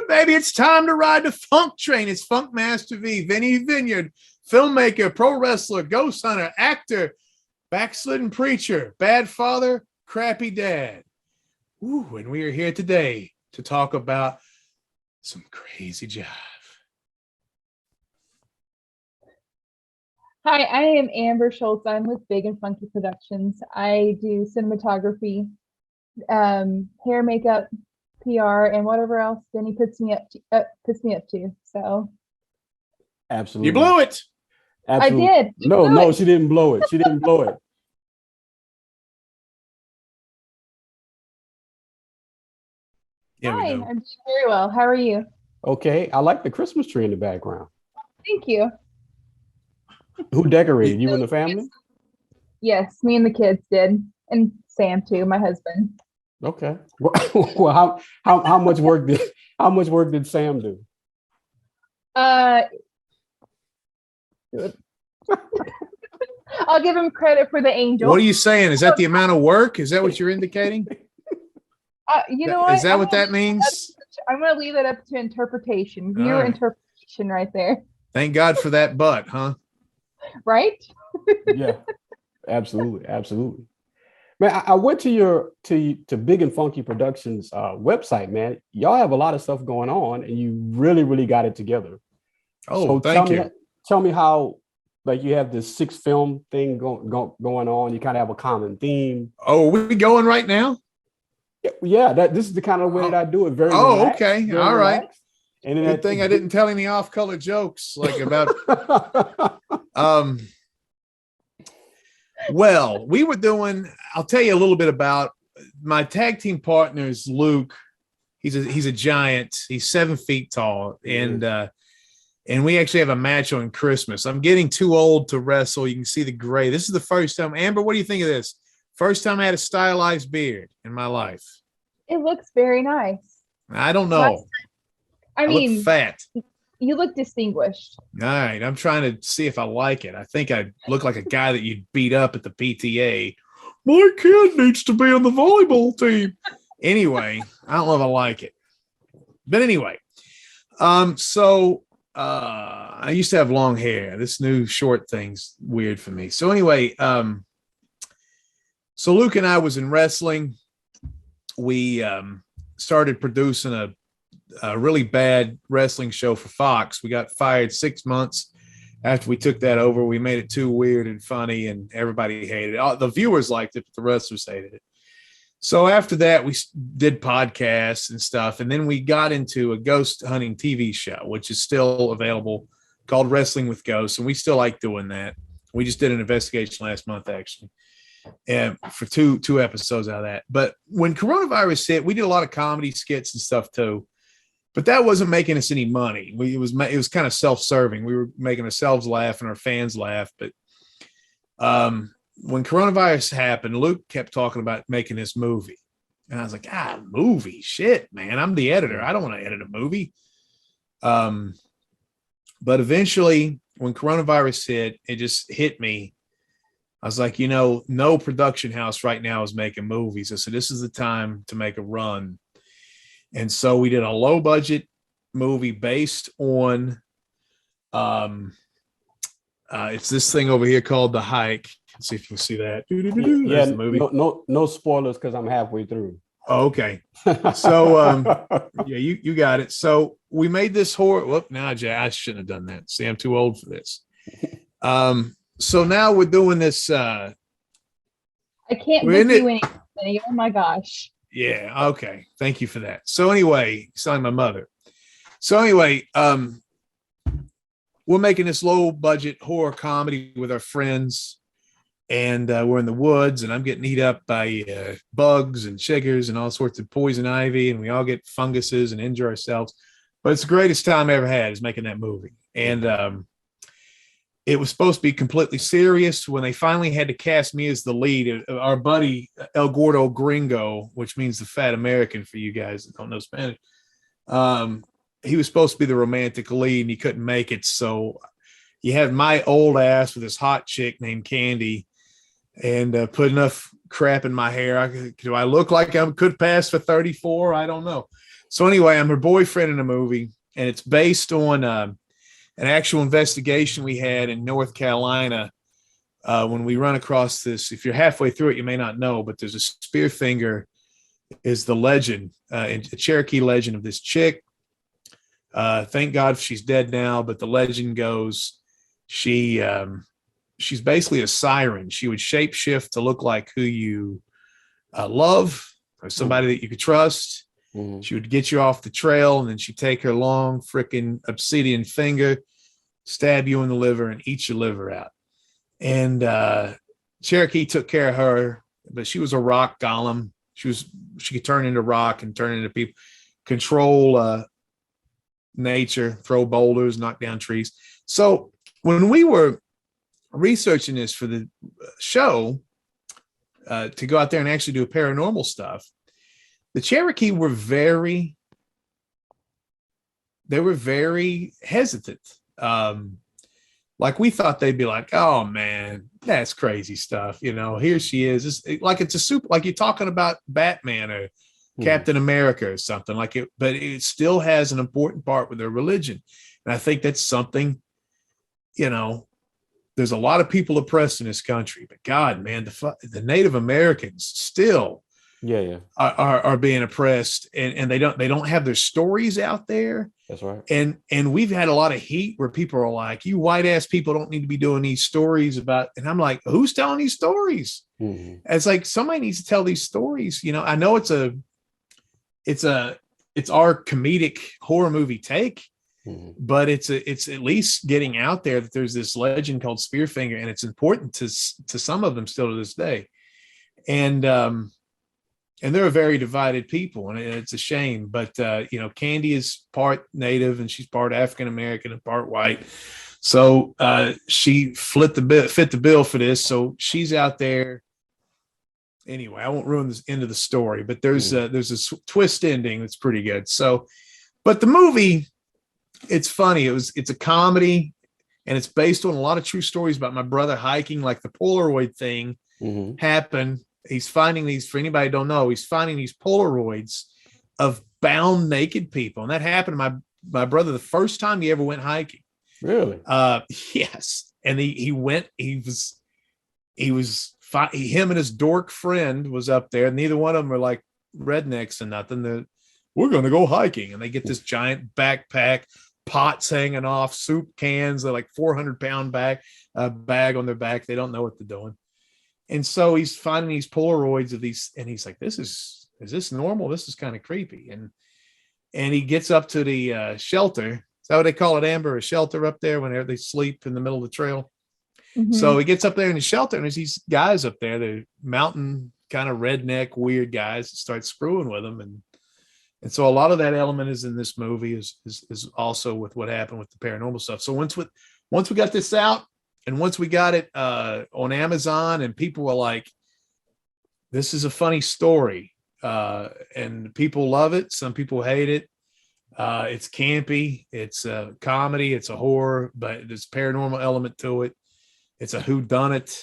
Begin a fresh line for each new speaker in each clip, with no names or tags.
baby. It's time to ride the funk train. It's Funk Master V, Vinnie Vineyard, filmmaker, pro wrestler, ghost hunter, actor, backslidden preacher, bad father, crappy dad. Ooh, and we are here today to talk about some crazy jive.
Hi, I am Amber Schultz. I'm with Big and Funky Productions. I do cinematography, hair, makeup, PR, and whatever else Vinny puts me up to. So,
Absolutely,
you blew it.
Absolutely.
I did.
No, she didn't blow it. She didn't blow it.
Hi, I'm doing very well. How are you?
Okay, I like the Christmas tree in the background.
Thank you.
Who decorated? You and the family?
Yes, me and the kids did, and Sam too, my husband.
Okay. Well, how much work did Sam do?
I'll give him credit for the angel.
What are you saying? Is that the amount of work? Is that what you're indicating?
You know what?
Is that what that means?
I'm going to leave that up to interpretation. Viewer interpretation right there.
Thank God for that butt, huh?
Right?
Yeah, absolutely. Man, I went to Big and Funky Productions website, man. Y'all have a lot of stuff going on, and you really got it together.
Oh,
so
thank you.
Tell me how, like, you have this 6-film thing going on. You kind of have a common theme.
Oh, are we going right now?
Yeah, this is the kind of way that I do it. Very relaxed,
okay.
Very
all right.
Relaxed. And then
good thing I didn't tell any off-color jokes like about well, we were doing, I'll tell you a little bit about my tag team partners. Luke, he's a giant. He's 7 feet tall, and we actually have a match on Christmas. I'm getting too old to wrestle. You can see the gray. This is the first time. Amber, what do you think of this? First time I had a stylized beard in my life.
It looks very nice.
I don't know.
I mean,
look fat.
You look distinguished.
All right. I'm trying to see if I like it. I think I look like a guy that you'd beat up at the PTA. My kid needs to be on the volleyball team. Anyway, I don't know if I like it. But anyway, so I used to have long hair. This new short thing's weird for me. So anyway, so Luke and I was in wrestling. We started producing a really bad wrestling show for Fox. We got fired 6 months after we took that over. We made it too weird and funny, and everybody hated it. The viewers liked it, but the wrestlers hated it. So after that, we did podcasts and stuff, and then we got into a ghost hunting TV show, which is still available, called Wrestling with Ghosts, and we still like doing that. We just did an investigation last month, actually, and for two episodes out of that. But when coronavirus hit, we did a lot of comedy skits and stuff too. But that wasn't making us any money. It was kind of self-serving. We were making ourselves laugh and our fans laugh. But when coronavirus happened, Luke kept talking about making this movie. And I was like, movie? Shit, man. I'm the editor. I don't want to edit a movie. But eventually, when coronavirus hit, it just hit me. I was like, no production house right now is making movies. I said, this is the time to make a run. And so we did a low budget movie based on it's this thing over here called The Hike. Let's see if you can see that.
Yeah,
the movie.
No spoilers because I'm halfway through.
Oh, okay. So yeah, you got it. So we made this horror. Whoop, now I shouldn't have done that. See, I'm too old for this. So now we're doing this.
I can't miss you anything. Oh my gosh.
Yeah. Okay. Thank you for that. So anyway, selling my mother. So anyway, we're making this low budget horror comedy with our friends, and we're in the woods, and I'm getting eat up by bugs and chiggers and all sorts of poison ivy, and we all get funguses and injure ourselves. But it's the greatest time I ever had is making that movie. And it was supposed to be completely serious. When they finally had to cast me as the lead, our buddy El Gordo Gringo, which means the fat American for you guys that don't know Spanish, he was supposed to be the romantic lead, and he couldn't make it. So you had my old ass with this hot chick named Candy, and put enough crap in my hair. Do I look like I could pass for 34? I don't know. So anyway, I'm her boyfriend in a movie, and it's based on an actual investigation we had in North Carolina when we run across this. If you're halfway through it, you may not know, but there's a Spearfinger is the legend, a Cherokee legend of this chick. Thank God she's dead now, but the legend goes she's basically a siren. She would shapeshift to look like who you love or somebody that you could trust.
Mm-hmm.
She would get you off the trail, and then she'd take her long freaking obsidian finger, stab you in the liver, and eat your liver out. And Cherokee took care of her, but she was a rock golem. She could turn into rock and turn into people, control nature, throw boulders, knock down trees. So when we were researching this for the show, to go out there and actually do paranormal stuff, the Cherokee were very hesitant. Like we thought they'd be like, oh man, that's crazy stuff. Here she is. It's a super, like you're talking about Batman or Captain America or something like it, but it still has an important part with their religion. And I think that's something, there's a lot of people oppressed in this country, but God, man, the Native Americans still are being oppressed, and they don't have their stories out there.
That's right.
And we've had a lot of heat where people are like, you white ass people don't need to be doing these stories about, and I'm like, who's telling these stories?
Mm-hmm.
It's like somebody needs to tell these stories. I know it's our comedic horror movie take, but it's at least getting out there that there's this legend called Spearfinger, and it's important to some of them still to this day. And they're a very divided people, and it's a shame. But Candy is part Native, and she's part African American and part white. So she fit the bill for this. So she's out there. Anyway, I won't ruin this end of the story, but there's a twist ending that's pretty good. So, but the movie, it's funny. It's a comedy, and it's based on a lot of true stories about my brother hiking. Like the Polaroid thing happened. He's finding these, for anybody who don't know, he's finding these Polaroids of bound naked people. And that happened to my brother the first time he ever went hiking.
Really?
Yes. And him and his dork friend was up there. Neither one of them are like rednecks and nothing. We're going to go hiking. And they get this giant backpack, pots hanging off, soup cans. They're like 400-pound bag on their back. They don't know what they're doing. And so he's finding these Polaroids of these, and he's like, is this normal? This is kind of creepy. And he gets up to the shelter. Is that what they call it, Amber? A shelter up there when they sleep in the middle of the trail. Mm-hmm. So he gets up there in the shelter, and there's these guys up there, they're mountain kind of redneck, weird guys that start screwing with him. And so a lot of that element is in this movie is also with what happened with the paranormal stuff. So once we got this out, and once we got it on Amazon, and people were like, this is a funny story. And people love it. Some people hate it. It's campy. It's a comedy. It's a horror, but there's paranormal element to it. It's a whodunit.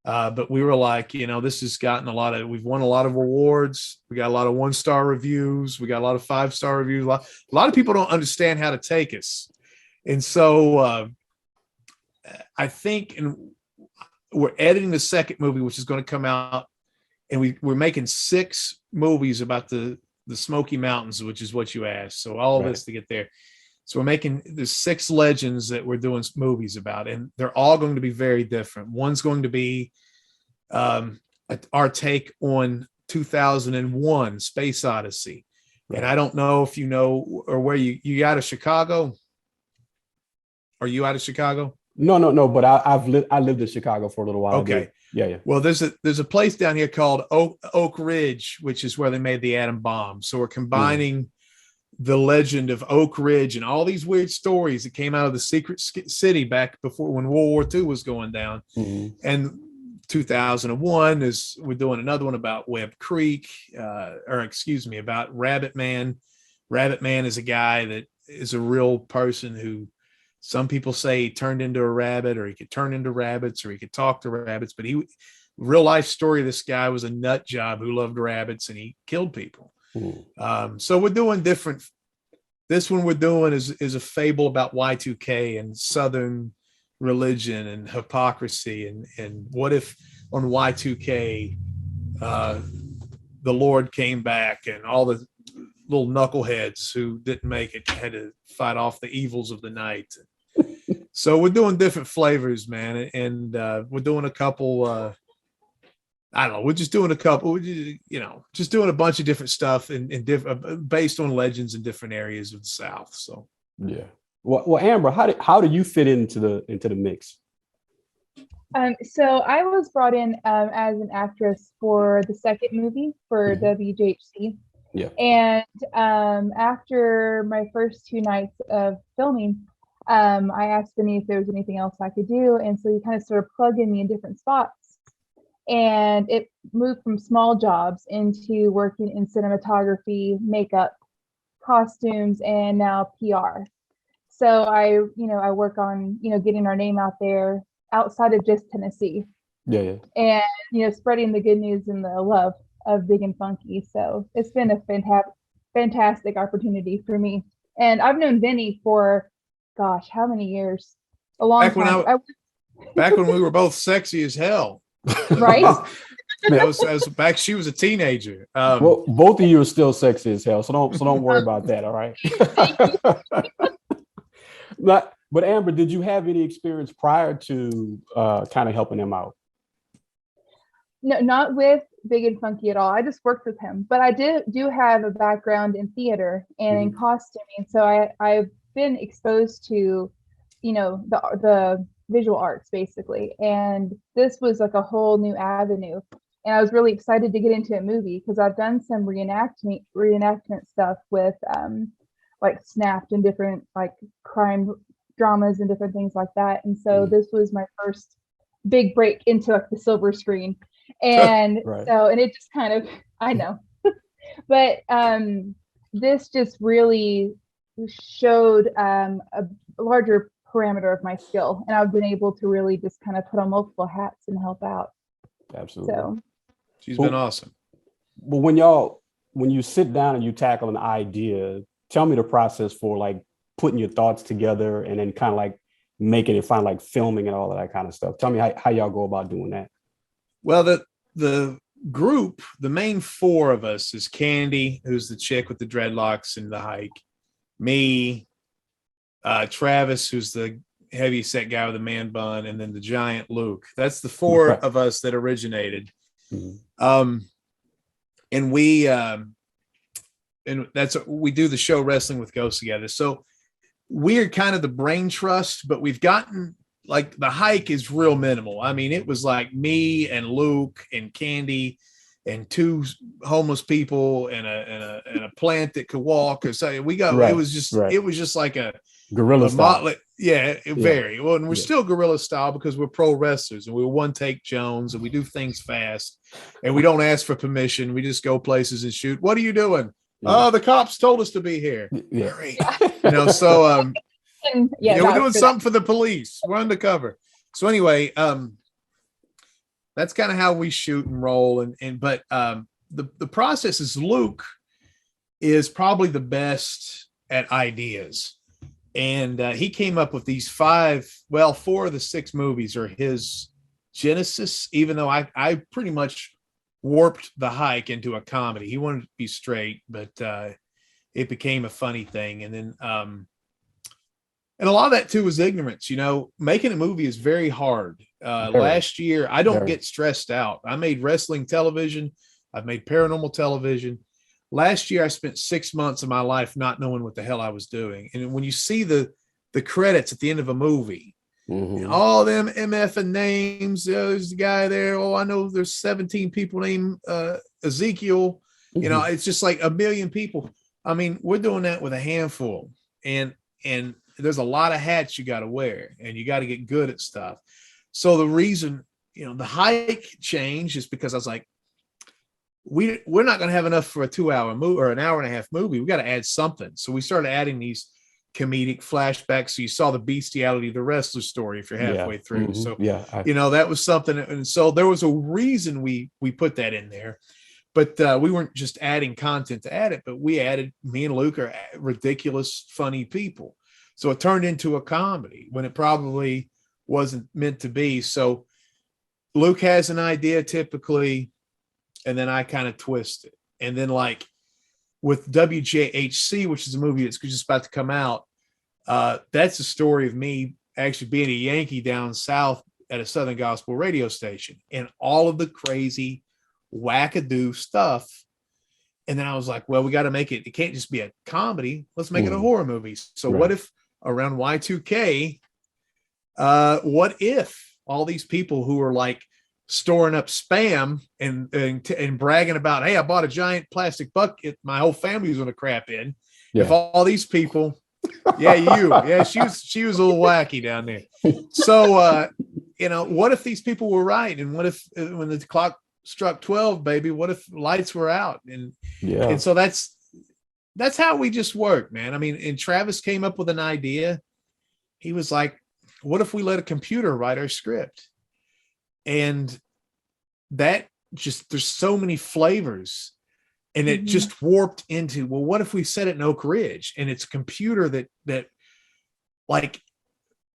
But we were like, this has gotten we've won a lot of awards. We got a lot of 1-star reviews. We got a lot of 5-star reviews. A lot of people don't understand how to take us. And so, I think, and we're editing the second movie, which is going to come out, and we're making 6 movies about the Smoky Mountains, which is what you asked. So all of this to get there. So we're making the 6 legends that we're doing movies about, and they're all going to be very different. One's going to be our take on 2001 Space Odyssey. Right. And I don't know if you know, or where you out of Chicago? Are you out of Chicago?
No. But I lived in Chicago for a little while.
Okay.
Yeah.
Well, there's a place down here called Oak Ridge, which is where they made the atom bomb. So we're combining the legend of Oak Ridge and all these weird stories that came out of the secret city back before, when World War II was going down. Mm-hmm. And 2001 we're doing another one about Webb Creek, about Rabbit Man. Rabbit Man is a guy that is a real person who, some people say he turned into a rabbit, or he could turn into rabbits, or he could talk to rabbits. But real life story of this guy was a nut job who loved rabbits, and he killed people. So we're doing different. This one we're doing is a fable about Y2K and Southern religion and hypocrisy, and what if on Y2K the Lord came back and all the little knuckleheads who didn't make it had to fight off the evils of the night. So we're doing different flavors, man, and we're doing a couple. I don't know. We're just doing a couple. Just doing a bunch of different stuff in different based on legends in different areas of the South. So
yeah. Well, Amber, how do you fit into the mix?
So I was brought in as an actress for the second movie for WJHC.
Yeah.
And after my first 2 nights of filming, I asked Vinny if there was anything else I could do, and so he kind of started plugging me in different spots. And it moved from small jobs into working in cinematography, makeup, costumes, and now PR. So I work on, getting our name out there outside of just Tennessee.
Yeah.
And, spreading the good news and the love of Big and Funky. So it's been a fantastic opportunity for me. And I've known Vinny for, gosh, how many years? A long time.
Back when we were both sexy as hell.
Right?
Back she was a teenager.
Well, both of you are still sexy as hell, so don't worry about that. All right. But Amber, did you have any experience prior to kind of helping him out?
No, not with Big and Funky at all. I just worked with him, but I do have a background in theater and in costuming, so I've been exposed to, the visual arts basically, and this was like a whole new avenue, and I was really excited to get into a movie because I've done some reenactment stuff with like Snapped and different like crime dramas and different things like that, and so this was my first big break into like the silver screen, and so and it just kind of I know but this just really showed a larger parameter of my skill, and I've been able to really just kind of put on multiple hats and help out.
Absolutely.
So
she's been awesome.
But when you sit down and you tackle an idea, tell me the process for like putting your thoughts together and then kind of like making it, like filming and all of that kind of stuff. Tell me how y'all go about doing that.
Well, the group, the main 4 of us is Candy, who's the chick with the dreadlocks and the hike, me, Travis, who's the heavy set guy with the man bun, and then the giant Luke. That's the 4 of us that originated. And we we do the show Wrestling with Ghosts together. So we're kind of the brain trust, but we've gotten like the hike is real minimal. I mean, it was like me and Luke and Candy and 2 homeless people and a plant that could walk or something. It was just like a
guerrilla style.
Very well. And we're still guerrilla style because we're pro wrestlers and we're one take Jones and we do things fast and we don't ask for permission. We just go places and shoot. What are you doing? Oh, the cops told us to be here. So we're doing something for the police. We're undercover. So anyway, that's kind of how we shoot and roll. But the process is Luke is probably the best at ideas. And he came up with these 4 of the 6 movies are his genesis, even though I pretty much warped the hike into a comedy. He wanted to be straight, but it became a funny thing. And then and a lot of that too was ignorance. Making a movie is very hard. Last year, I don't get stressed out. I made wrestling television. I've made paranormal television. Last year, I spent 6 months of my life not knowing what the hell I was doing. And when you see the credits at the end of a movie, all them MF and names, there's the guy there. Oh, I know there's 17 people named Ezekiel. It's just like a million people. I mean, we're doing that with a handful. And there's a lot of hats you got to wear and you got to get good at stuff. So the reason, the hike change is because I was like, we're not going to have enough for a 2-hour movie or an hour and a half movie. We got to add something. So we started adding these comedic flashbacks. So you saw the bestiality of the wrestler story if you're halfway through. So, that was something. And so there was a reason we put that in there. but we weren't just adding content to add it, but me and Luke are ridiculous, funny people. So it turned into a comedy when it probably wasn't meant to be. So Luke has an idea typically, and then I kind of twist it. And then like with WJHC, which is a movie that's just about to come out, that's the story of me actually being a Yankee down south at a Southern gospel radio station and all of the crazy wackadoo stuff. And then I was like, well, we got to make it. It can't just be a comedy. Let's make it a horror movie. So what if around Y2K, what if all these people who are like storing up spam and bragging about, hey, I bought a giant plastic bucket my whole family was going to crap in. If all these people, she was a little wacky down there. So, what if these people were right? And what if when the clock struck 12, baby, what if lights were out? And so that's how we just work, man. I mean, and Travis came up with an idea. He was like, what if we let a computer write our script? And that just, there's so many flavors, and it just warped into, well, what if we set it in Oak Ridge and it's a computer that like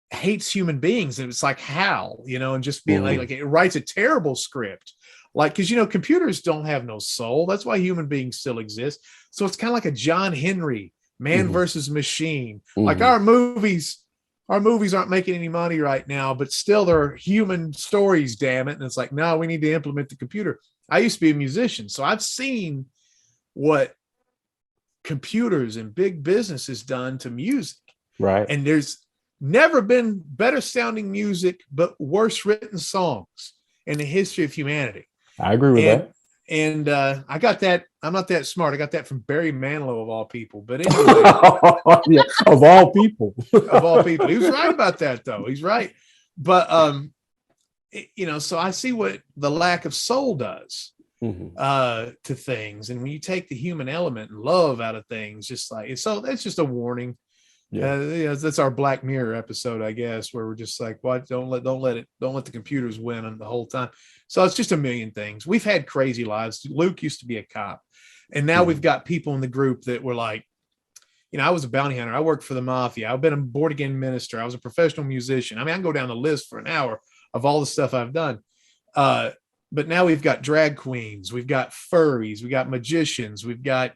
hates human beings, and it's like Hal, and just being like it writes a terrible script, like, because computers don't have no soul. That's why human beings still exist. So it's kind of like a John Henry man versus machine. Like our movies aren't making any money right now, but still they're human stories, damn it. And it's like, no, we need to implement the computer. I used to be a musician, so I've seen what computers and big business has done to music. Right. And there's never been better sounding music, but worse written songs in the history of humanity.
I agree with that.
And I got that. I'm not that smart. I got that from Barry Manilow of all people. But anyway,
of all people,
he was right about that, though. He's right. But so I see what the lack of soul does to things, and when you take the human element and love out of things, just like so, that's just a warning. That's our Black Mirror episode, I guess, where we're just like, what? Don't let the computers win the whole time. So it's just a million things. We've had crazy lives. Luke used to be a cop, and now we've got people in the group that were like, I was a bounty hunter. I worked for the mafia. I've been a born again minister. I was a professional musician. I mean, I can go down the list for an hour of all the stuff I've done. But now we've got drag queens, we've got furries, we got magicians, we've got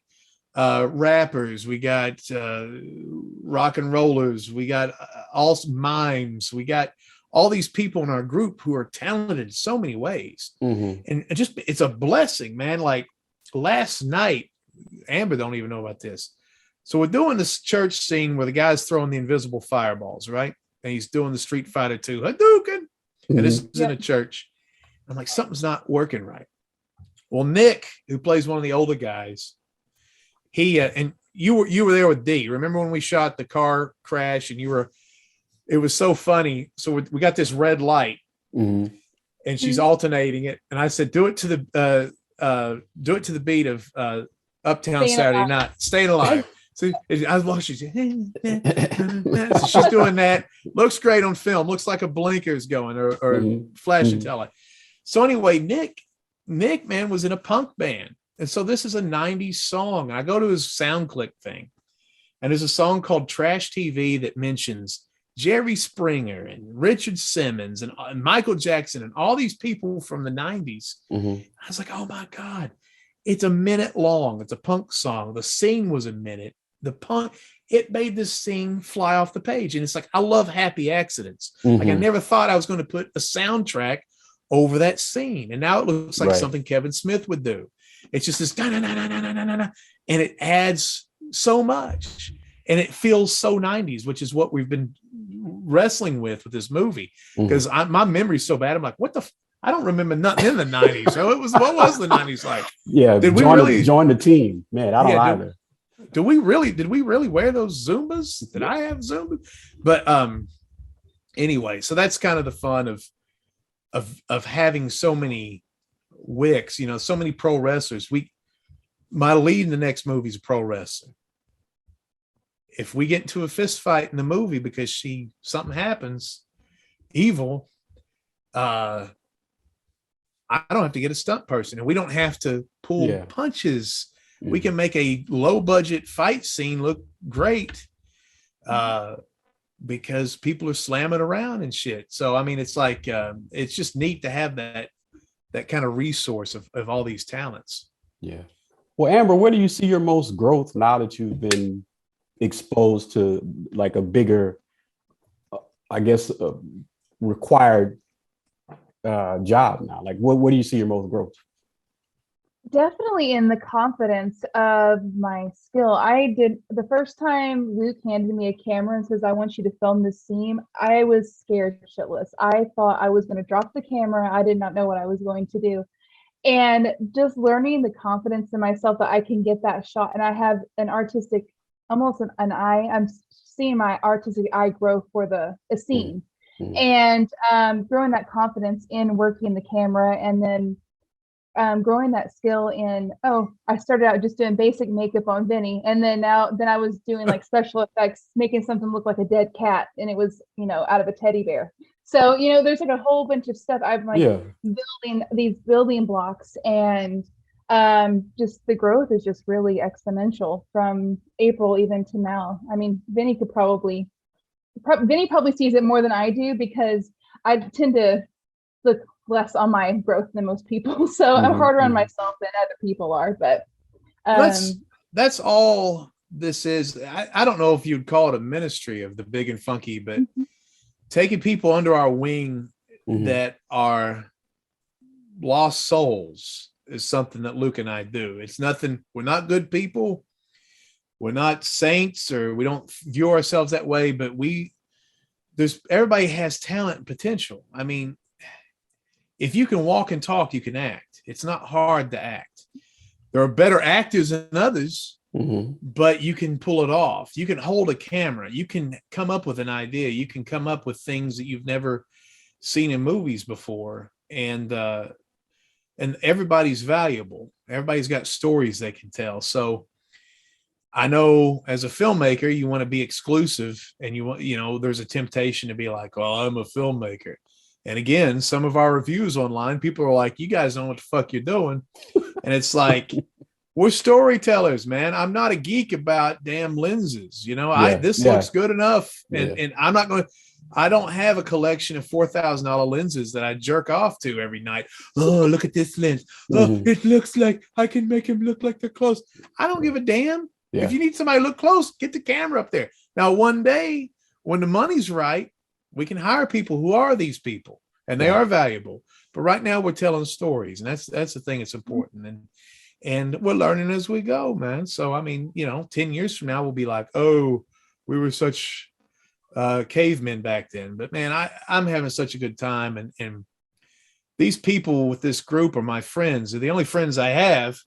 rappers, we got rock and rollers, we got all mimes, we got all these people in our group who are talented in so many ways. And just, it's a blessing, man. Like last night, Amber don't even know about this. So we're doing this church scene where the guy's throwing the invisible fireballs, right? And he's doing the Street Fighter 2 Hadouken. And this is in a church. I'm like, something's not working right. Well, Nick, who plays one of the older guys, he and you were there with D. Remember when we shot the car crash, and it was so funny. So we got this red light, and she's alternating it, and I said, do it to the beat of Uptown Saturday Night, Staying Alive. So I was watching. So she's doing that. Looks great on film. Looks like a blinker's going or flashing tail. So anyway, Nick, man, was in a punk band. And so this is a 90s song. I go to his SoundClick thing, and there's a song called Trash TV that mentions Jerry Springer and Richard Simmons and Michael Jackson and all these people from the 90s. I was like, oh my God, it's a minute long. It's a punk song. The scene was a minute. It made this scene fly off the page. And it's like, I love happy accidents. Like I never thought I was going to put a soundtrack over that scene. And now it looks like something Kevin Smith would do. It's just this, and it adds so much. And it feels so 90s, which is what we've been wrestling with this movie. Because my memory's so bad. I'm like, I don't remember nothing in the 90s. So what was the 90s like?
Yeah, did we really join the team? Man, I don't either.
Did we really wear those Zumbas? Did I have Zumbas? But anyway, so that's kind of the fun of having so many wicks, so many pro wrestlers. My lead in the next movie is a pro wrestler. If we get into a fist fight in the movie because something happens evil, I I don't have to get a stunt person, and we don't have to pull punches. We can make a low budget fight scene look great because people are slamming around and shit. So, I mean, it's like, it's just neat to have that kind of resource of all these talents.
Yeah. Well, Amber, where do you see your most growth now that you've been exposed to like a bigger, I guess, required job now? Like, where do you see your most growth?
Definitely in the confidence of my skill. I did the first time Luke handed me a camera and says, I want you to film this scene. I was scared shitless. I thought I was going to drop the camera. I did not know what I was going to do. And just learning the confidence in myself that I can get that shot. And I have an artistic, almost an eye. I'm seeing my artistic eye grow for a scene. And growing that confidence in working the camera, and then growing that skill in, I started out just doing basic makeup on Vinny, and then I was doing like special effects, making something look like a dead cat, and it was, out of a teddy bear. So, there's like a whole bunch of stuff I'm like building these building blocks, and just the growth is just really exponential from April even to now. I mean, Vinny probably sees it more than I do, because I tend to look less on my growth than most people. So I'm harder on myself than other people are, but
that's all this is. I don't know if you'd call it a ministry of the Big and Funky, but taking people under our wing that are lost souls is something that Luke and I do. It's nothing. We're not good people. We're not saints, or we don't view ourselves that way, but everybody has talent and potential. I mean, if you can walk and talk, you can act. It's not hard to act. There are better actors than others, but you can pull it off. You can hold a camera. You can come up with an idea. You can come up with things that you've never seen in movies before. And everybody's valuable. Everybody's got stories they can tell. So I know as a filmmaker, you want to be exclusive, and there's a temptation to be like, well, I'm a filmmaker. And again, some of our reviews online, people are like, you guys know what the fuck you're doing. And it's like, we're storytellers, man. I'm not a geek about damn lenses. This looks good enough. And I'm not going to, I don't have a collection of $4,000 lenses that I jerk off to every night. Oh, look at this lens. Oh, it looks like I can make him look like they're close. I don't give a damn. Yeah. If you need somebody to look close, get the camera up there. Now, one day when the money's right, we can hire people who are these people, and they are valuable. But right now we're telling stories, and that's the thing that's important. And we're learning as we go, man. So, I mean, 10 years from now, we'll be like, oh, we were such cavemen back then. But man, I'm having such a good time. And these people with this group are my friends. They're the only friends I have.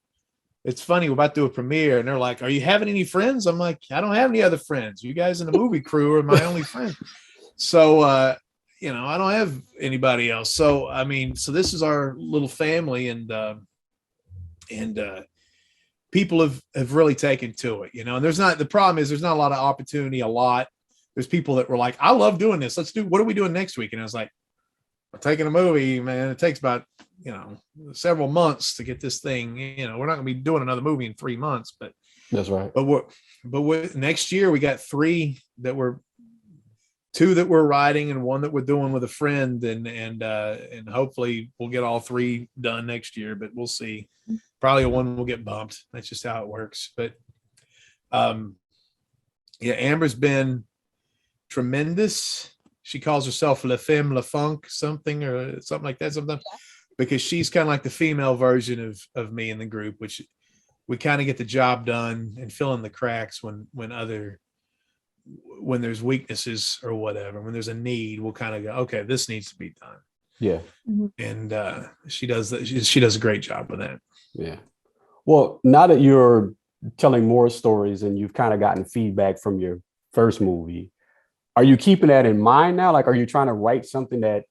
It's funny, we're about to do a premiere, and they're like, are you having any friends? I'm like, I don't have any other friends. You guys in the movie crew are my only friends. So, I don't have anybody else. So, I mean, this is our little family, and people have really taken to it, and the problem is there's not a lot of opportunity, There's people that were like, I love doing this. What are we doing next week? And I was like, I'm taking a movie, man. It takes about, several months to get this thing, we're not going to be doing another movie in 3 months, but
that's right.
But next year we got 2 that we're writing and 1 that we're doing with a friend, and hopefully we'll get all 3 done next year, but we'll see. Probably 1 will get bumped. That's just how it works. But Amber's been tremendous. She calls herself La Femme La Funk something like that sometimes, because she's kind of like the female version of me in the group, which we kind of get the job done and fill in the cracks when there's weaknesses or whatever. When there's a need, we'll kind of go, okay, this needs to be done.
Yeah.
And she does that. She does a great job with that.
Yeah. Well, now that you're telling more stories and you've kind of gotten feedback from your first movie, are you keeping that in mind now? Like, are you trying to write something that?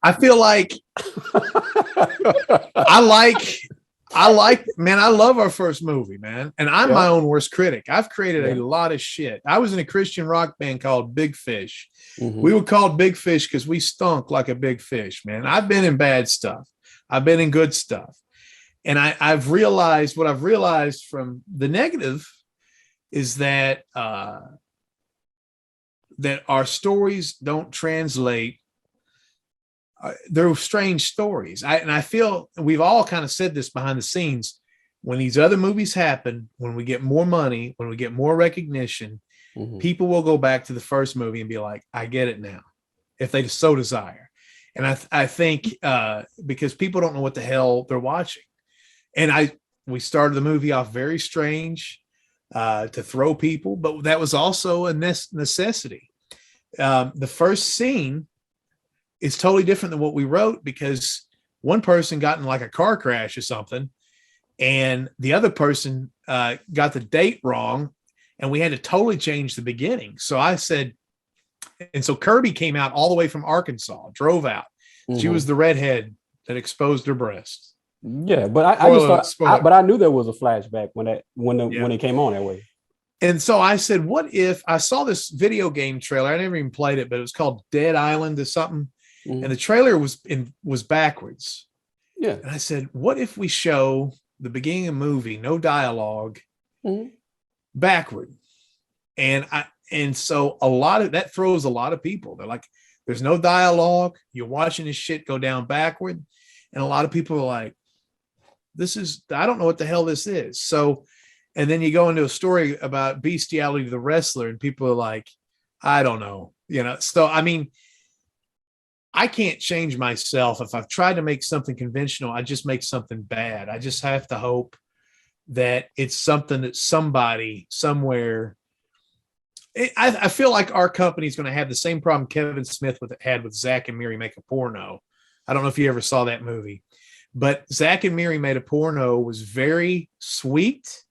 I
feel like I I love our first movie, man. And I'm my own worst critic. I've created a lot of shit. I was in a Christian rock band called Big Fish. Mm-hmm. We were called Big Fish because we stunk like a big fish, man. I've been in bad stuff. I've been in good stuff. And I've realized what I've realized from the negative is that that our stories don't translate. They're strange stories. I feel we've all kind of said this behind the scenes. When these other movies happen, when we get more money, when we get more recognition, people will go back to the first movie and be like, I get it now, if they so desire. And I think because people don't know what the hell they're watching. And we started the movie off very strange to throw people, but that was also a necessity. The first scene is totally different than what we wrote because one person got in like a car crash or something, and the other person got the date wrong, and we had to totally change the beginning. So I said, and so Kirby came out all the way from Arkansas, drove out. She was the redhead that exposed her breasts.
Yeah, but I knew there was a flashback when it came on that way.
And so I said, what if I saw this video game trailer? I never even played it, but it was called Dead Island or something. And the trailer was backwards.
Yeah.
And I said, what if we show the beginning of the movie, no dialogue, backward? And so a lot of that throws a lot of people. They're like, there's no dialogue. You're watching this shit go down backward. And a lot of people are like, I don't know what the hell this is. So, and then you go into a story about bestiality of the wrestler and people are like, I don't know, So, I mean, I can't change myself. If I've tried to make something conventional, I just make something bad. I just have to hope that it's something that somebody somewhere. I feel like our company is going to have the same problem Kevin Smith had with Zach and Miri Make a Porno. I don't know if you ever saw that movie, but Zach and Miri Made a Porno was very sweet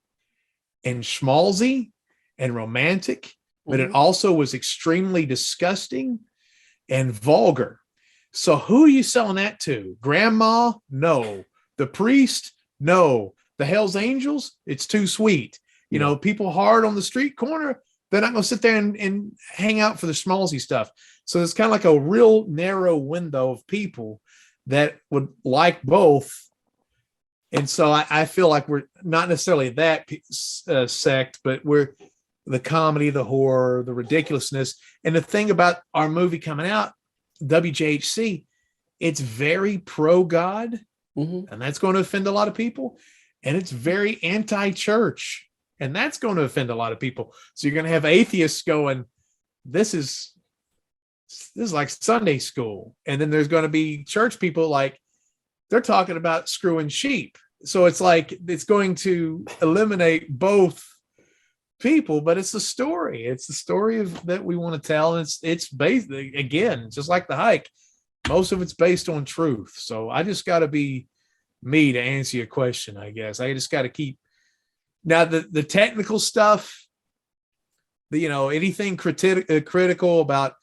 and schmaltzy and romantic, but it also was extremely disgusting and vulgar. So who are you selling that to? Grandma? No. The priest? No. The Hells Angels? It's too sweet. People hard on the street corner, they're not going to sit there and hang out for the schmaltzy stuff. So it's kind of like a real narrow window of people that would like both. And so I feel like we're not necessarily that sect, but we're the comedy, the horror, the ridiculousness. And the thing about our movie coming out, WJHC, it's very pro-God, and that's going to offend a lot of people. And it's very anti-church, and that's going to offend a lot of people. So you're going to have atheists going, this is like Sunday school. And then there's going to be church people like, they're talking about screwing sheep. So it's like, it's going to eliminate both people, but it's the story. It's the story that we want to tell. And it's based, again, just like the hike, most of it's based on truth. So I just got to be me to answer your question, I guess. I just got to keep. Now the technical stuff, anything critical about.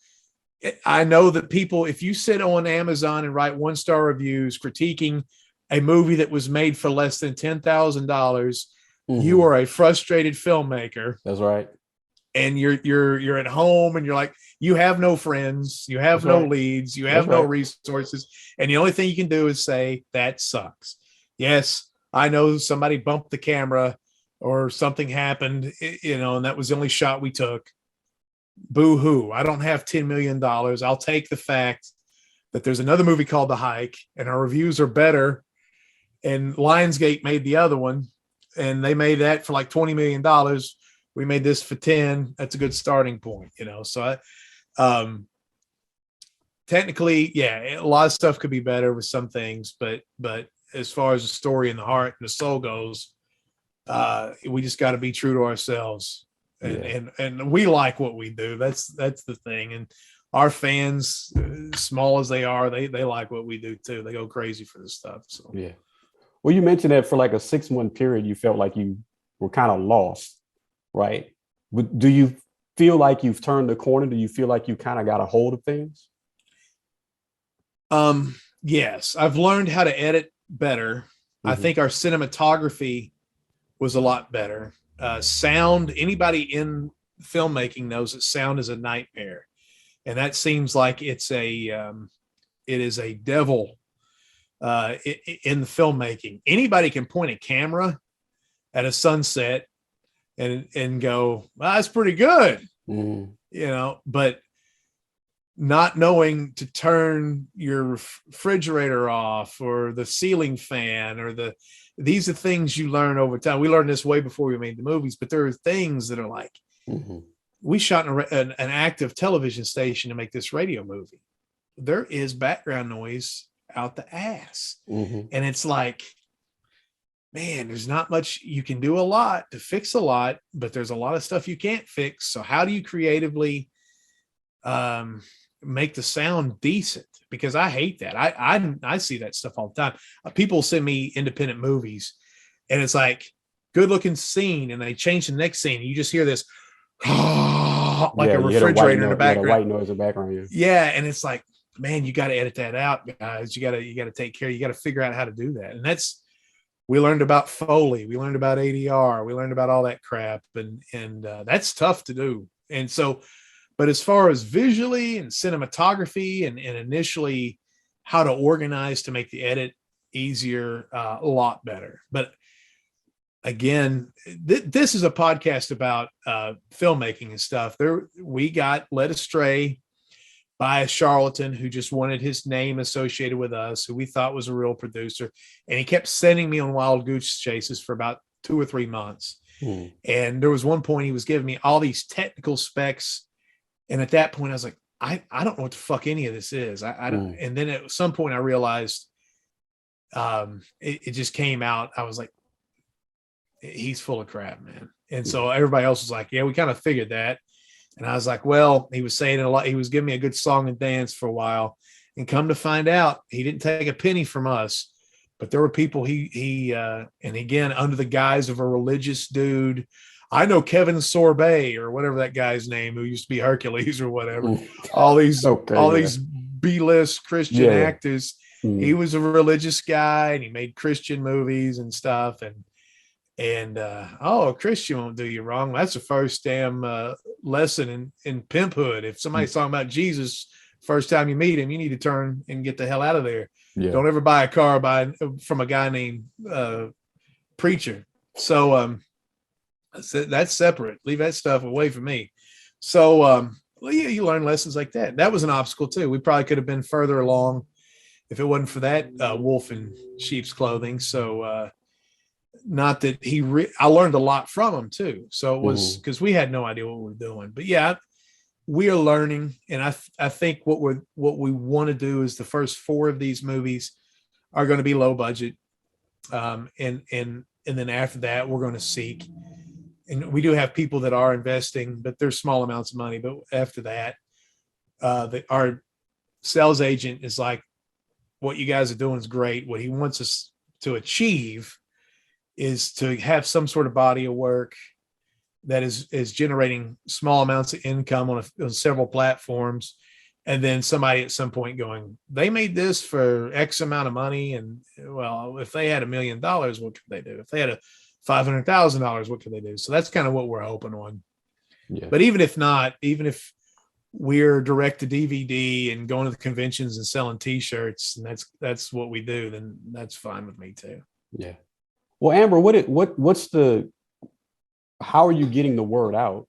I know that people, if you sit on Amazon and write 1-star reviews critiquing a movie that was made for less than $10,000, you are a frustrated filmmaker.
That's right.
And you're at home and you're like, you have no friends, you have no leads, you have no resources, and the only thing you can do is say that sucks. Yes, I know somebody bumped the camera or something happened, and that was the only shot we took. Boo hoo. I don't have $10 million. I'll take the fact that there's another movie called The Hike and our reviews are better. And Lionsgate made the other one and they made that for like $20 million. We made this for 10. That's a good starting point, So technically, yeah, a lot of stuff could be better with some things, but as far as the story and the heart and the soul goes, we just got to be true to ourselves. And we like what we do. That's the thing. And our fans, small as they are, they like what we do too. They go crazy for this stuff. So
yeah. Well, you mentioned that for like a 6-month period, you felt like you were kind of lost, right? But do you feel like you've turned the corner? Do you feel like you kind of got a hold of things?
Yes, I've learned how to edit better. I think our cinematography was a lot better. Sound, anybody in filmmaking knows that sound is a nightmare. And that seems like it is a devil in the filmmaking. Anybody can point a camera at a sunset and go, well, that's pretty good, but not knowing to turn your refrigerator off or the ceiling fan or these are things you learn over time. We learned this way before we made the movies, but there are things that are like, we shot an active television station to make this radio movie. There is background noise out the ass. And it's like, man, there's not much, you can do a lot to fix a lot, but there's a lot of stuff you can't fix. So how do you creatively make the sound decent? Because I hate that. I see that stuff all the time. People send me independent movies and it's like good looking scene and they change the next scene. And you just hear this like a refrigerator in the background.
White noise in the background.
Yeah. And it's like, man, you got to edit that out, guys. You got to take care. You got to figure out how to do that. And we learned about Foley. We learned about ADR. We learned about all that crap. And that's tough to do. And so, but as far as visually and cinematography and initially how to organize to make the edit easier, a lot better. But again, this is a podcast about filmmaking and stuff. We got led astray by a charlatan who just wanted his name associated with us, who we thought was a real producer. And he kept sending me on wild goose chases for about 2 or 3 months. And there was one point he was giving me all these technical specs. And at that point I was like, I don't know what the fuck any of this is. I don't. And then at some point I realized it just came out. I was like, he's full of crap, man. And so everybody else was like, yeah, we kind of figured that. And I was like, well, he was saying a lot. He was giving me a good song and dance for a while. And come to find out, he didn't take a penny from us. But there were people and again, under the guise of a religious dude. I know Kevin Sorbet or whatever that guy's name, who used to be Hercules or whatever. All these B-list Christian actors. He was a religious guy and he made Christian movies and stuff. And a Christian won't do you wrong. That's the first damn lesson in pimphood. If somebody's talking about Jesus, first time you meet him, you need to turn and get the hell out of there. Yeah. Don't ever buy a car from a guy named Preacher. So that's separate. Leave that stuff away from me. So you learn lessons like that. That was an obstacle too. We probably could have been further along if it wasn't for that wolf in sheep's clothing. So not that I learned a lot from him too. So it was because we had no idea what we were doing. But yeah, we are learning, and I think what we want to do is the first 4 of these movies are going to be low budget, and then after that we're going to seek, and we do have people that are investing, but they're small amounts of money. But after that, our sales agent is like, what you guys are doing is great. What he wants us to achieve is to have some sort of body of work that is generating small amounts of income on several platforms. And then somebody at some point going, they made this for X amount of money. And well, if they had $1 million, what could they do? If they had $500,000, what could they do? So that's kind of what we're hoping on. Yeah. But even if not, even if we're direct to DVD and going to the conventions and selling t-shirts, and that's what we do, then that's fine with me too.
Yeah. Well, Amber, how are you getting the word out?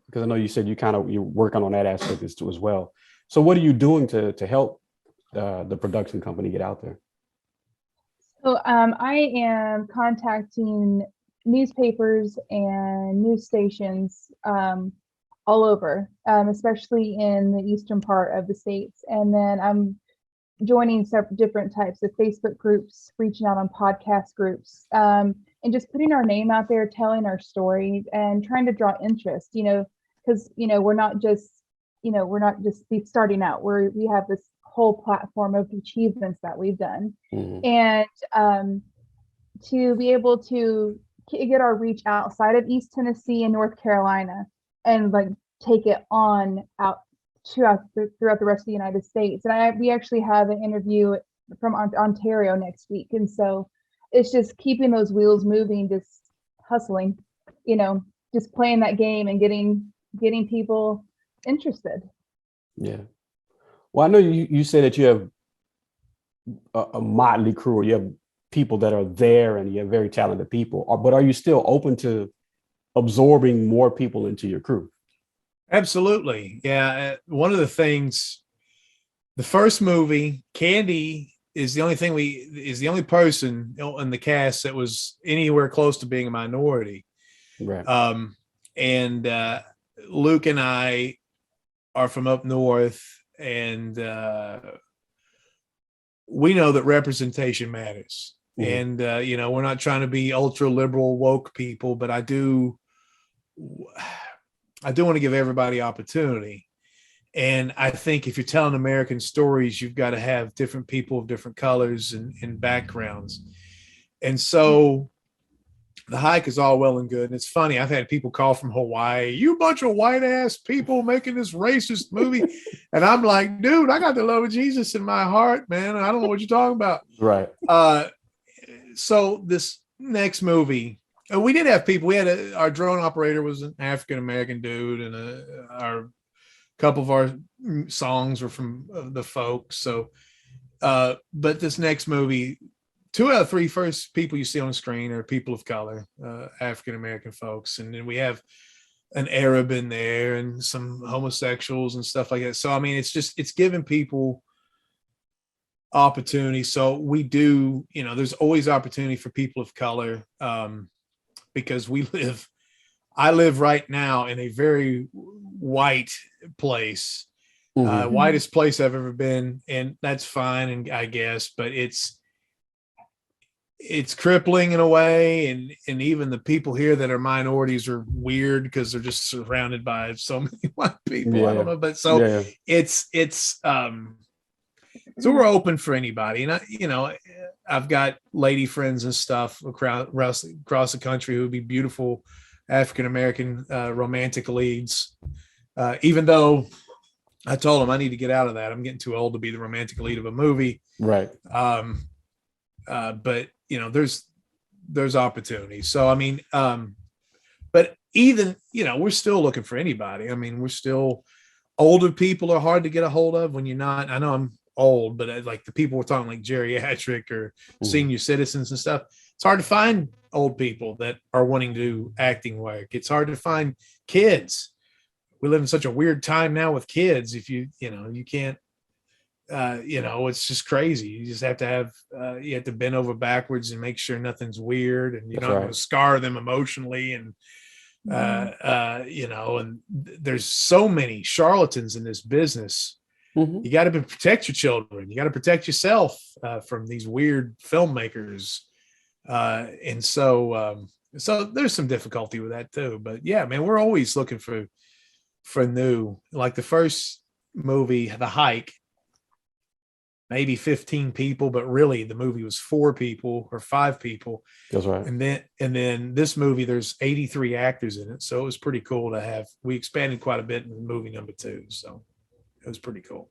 Because I know you said you're working on that aspect as well. So what are you doing to help the production company get out there?
So I am contacting newspapers and news stations all over, especially in the eastern part of the states. And then I'm joining several different types of Facebook groups, reaching out on podcast groups, and just putting our name out there, telling our story and trying to draw interest, because, we're not just starting out. We have this whole platform of achievements that we've done. And to be able to get our reach outside of East Tennessee and North Carolina and take it on out throughout the rest of the United States. And we actually have an interview from Ontario next week. And so it's just keeping those wheels moving, just hustling, just playing that game and getting people interested.
Yeah. Well, I know you say that you have a motley crew. You have people that are there, and you have very talented people. But are you still open to absorbing more people into your crew?
Absolutely. Yeah. One of the things, the first movie, Candy is the only person in the cast that was anywhere close to being a minority.
Right.
And Luke and I are from up north, and we know that representation matters. Mm-hmm. And we're not trying to be ultra liberal woke people, but I do want to give everybody opportunity. And I think if you're telling American stories, you've got to have different people of different colors and backgrounds. And so the hike is all well and good. And it's funny, I've had people call from Hawaii, you bunch of white ass people making this racist movie. And I'm like, dude, I got the love of Jesus in my heart, man. I don't know what you're talking about.
Right.
So this next movie, we did have people. We had our drone operator was an African-American dude, and our couple of our songs were from the folk. So, but this next movie, 2 out of 3 first people you see on the screen are people of color, African-American folks. And then we have an Arab in there and some homosexuals and stuff like that. So, I mean, it's giving people opportunity. So we do, there's always opportunity for people of color, because I live right now in a very white place, whitest place I've ever been. And that's fine. And I guess, but it's crippling in a way. And even the people here that are minorities are weird because they're just surrounded by so many white people. Yeah. I don't know. But so so we're open for anybody. And I've got lady friends and stuff across the country who would be beautiful African-American romantic leads. Even though I told them I need to get out of that. I'm getting too old to be the romantic lead of a movie.
Right.
But there's opportunity. So, I mean, but even, we're still looking for anybody. I mean, older people are hard to get a hold of when you're not, I know I'm old, but like the people we're talking like geriatric or senior citizens and stuff, it's hard to find old people that are wanting to do acting work. It's hard to find kids. We live in such a weird time now with kids. If you can't, it's just crazy. You just have to you have to bend over backwards and make sure nothing's weird, and you're not going to scar them emotionally. And, and there's so many charlatans in this business. You got to protect your children. You got to protect yourself from these weird filmmakers. And so there's some difficulty with that too, but yeah, man, we're always looking for new, like the first movie, The Hike, maybe 15 people, but really the movie was 4 people or 5 people.
That's right.
And then this movie, there's 83 actors in it. So it was pretty cool we expanded quite a bit in movie number 2. So it was pretty cool,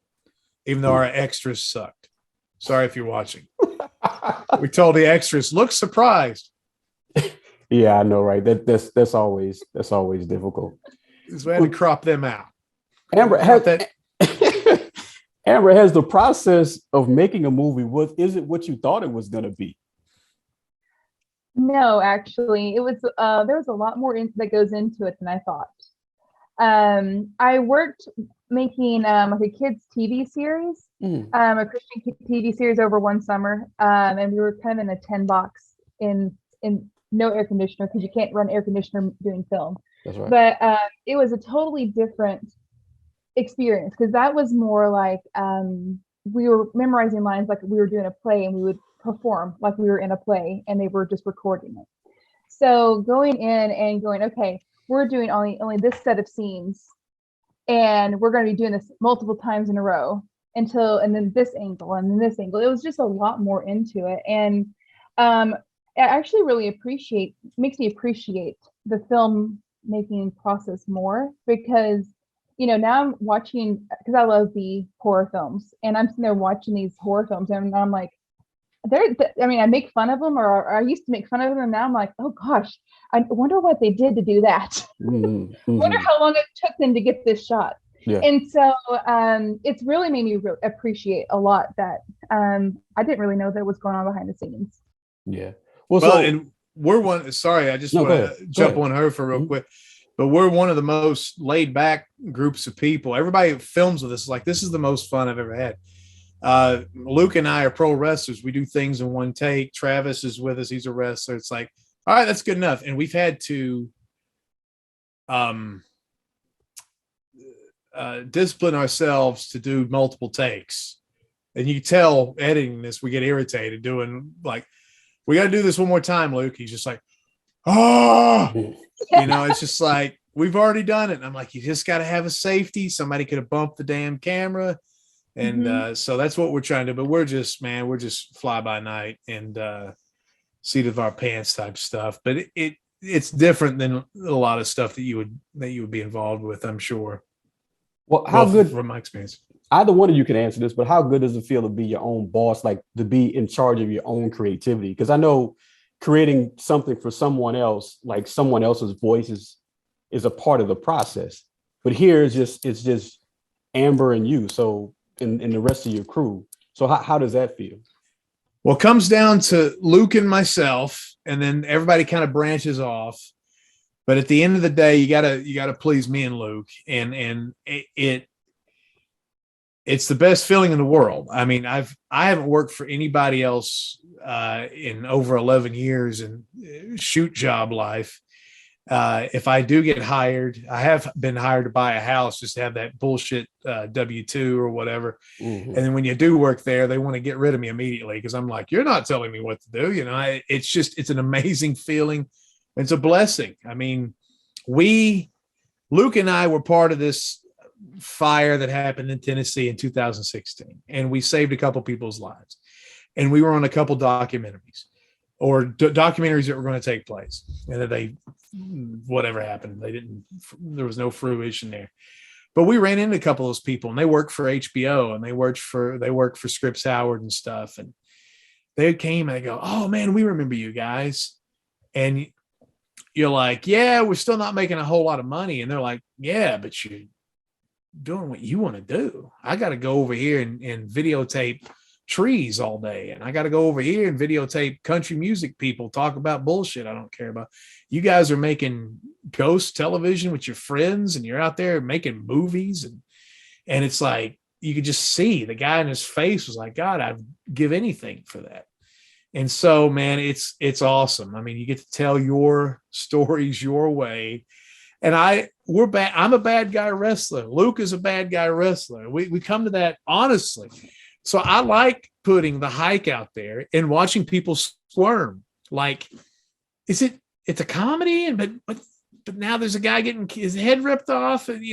even though our extras sucked. Sorry if you're watching. We told the extras, look surprised.
Yeah, I know, right? That's always difficult.
Because we had to crop them out.
Amber, Amber, has the process of making a movie, is it what you thought it was going to be?
No, actually, it was. There was a lot more that goes into it than I thought. I worked making like a kids TV series, a Christian TV series over one summer, and we were kind of in a 10 box in no air conditioner because you can't run air conditioner doing film.
That's right.
But it was a totally different experience because that was more like we were memorizing lines like we were doing a play, and we would perform like we were in a play, and they were just recording it. So going in and going, okay, we're doing only this set of scenes, and we're going to be doing this multiple times in a row and then this angle and then this angle. It was just a lot more into it, and I actually really makes me appreciate the film making process more because now I'm watching, because I love the horror films, and I'm sitting there watching these horror films, and I'm like, I mean, I make fun of them, or I used to make fun of them, and now I'm like, oh gosh, I wonder what they did to do that.
Mm-hmm.
Wonder how long it took them to get this shot.
Yeah.
And so it's really made me appreciate a lot that I didn't really know that was going on behind the scenes.
Yeah.
Well, and we're one. Sorry, I just want to jump on her for real quick. But we're one of the most laid back groups of people. Everybody who films with us is like, this is the most fun I've ever had. Luke and I are pro wrestlers. We do things in one take. Travis is with us. He's a wrestler. It's like, all right, that's good enough. And we've had to discipline ourselves to do multiple takes. And you can tell editing this, we get irritated doing like, we got to do this one more time, Luke. He's just like, oh, it's just like, we've already done it. And I'm like, you just got to have a safety. Somebody could have bumped the damn camera. And so that's what we're trying to do. But we're just fly by night and seat of our pants type stuff. But it's different than a lot of stuff that you would be involved with, I'm sure.
Well, how good,
from my experience?
Either one of you can answer this, but how good does it feel to be your own boss, like to be in charge of your own creativity? Because I know creating something for someone else, like someone else's voice is a part of the process. But here it's just Amber and you, so and the rest of your crew. So how does that feel?
Well, it comes down to Luke and myself, and then everybody kind of branches off. But at the end of the day, you gotta please me and Luke, and it's the best feeling in the world. I mean, I haven't worked for anybody else in over 11 years in shoot job life. If I do get hired, I have been hired to buy a house just to have that bullshit W-2 or whatever. Mm-hmm. And then when you do work there, they want to get rid of me immediately because I'm like, you're not telling me what to do. It's an amazing feeling. It's a blessing. I mean, Luke and I were part of this fire that happened in Tennessee in 2016, and we saved a couple people's lives, and we were on a couple documentaries documentaries that were going to take place, and that whatever happened, there was no fruition there. But we ran into a couple of those people, and they worked for HBO, and they worked for Scripps Howard and stuff, and they came and they go, oh man, we remember you guys. And you're like, yeah, we're still not making a whole lot of money. And they're like, yeah, but you're doing what you want to do. I got to go over here and videotape trees all day. And I got to go over here and videotape country music people talk about bullshit I don't care about. You guys are making ghost television with your friends, and you're out there making movies. And it's like, you could just see the guy in his face was like, God, I'd give anything for that. And so, man, it's awesome. I mean, you get to tell your stories your way. And I'm a bad guy wrestler. Luke is a bad guy wrestler. We come to that honestly. So I like putting the hike out there and watching people squirm. Like, it's a comedy, but now there's a guy getting his head ripped off. And,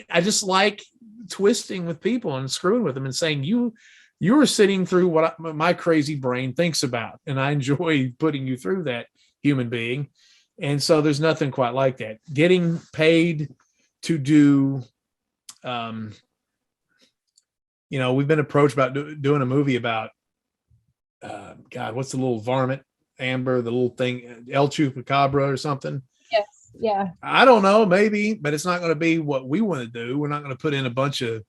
I just like twisting with people and screwing with them and saying, you are sitting through what my crazy brain thinks about. And I enjoy putting you through that, human being. And so there's nothing quite like that. Getting paid to do, we've been approached about doing a movie about, God, what's the little varmint, Amber, the little thing, El Chupacabra or something?
Yes. Yeah.
I don't know, maybe, but it's not going to be what we want to do. We're not going to put in a bunch of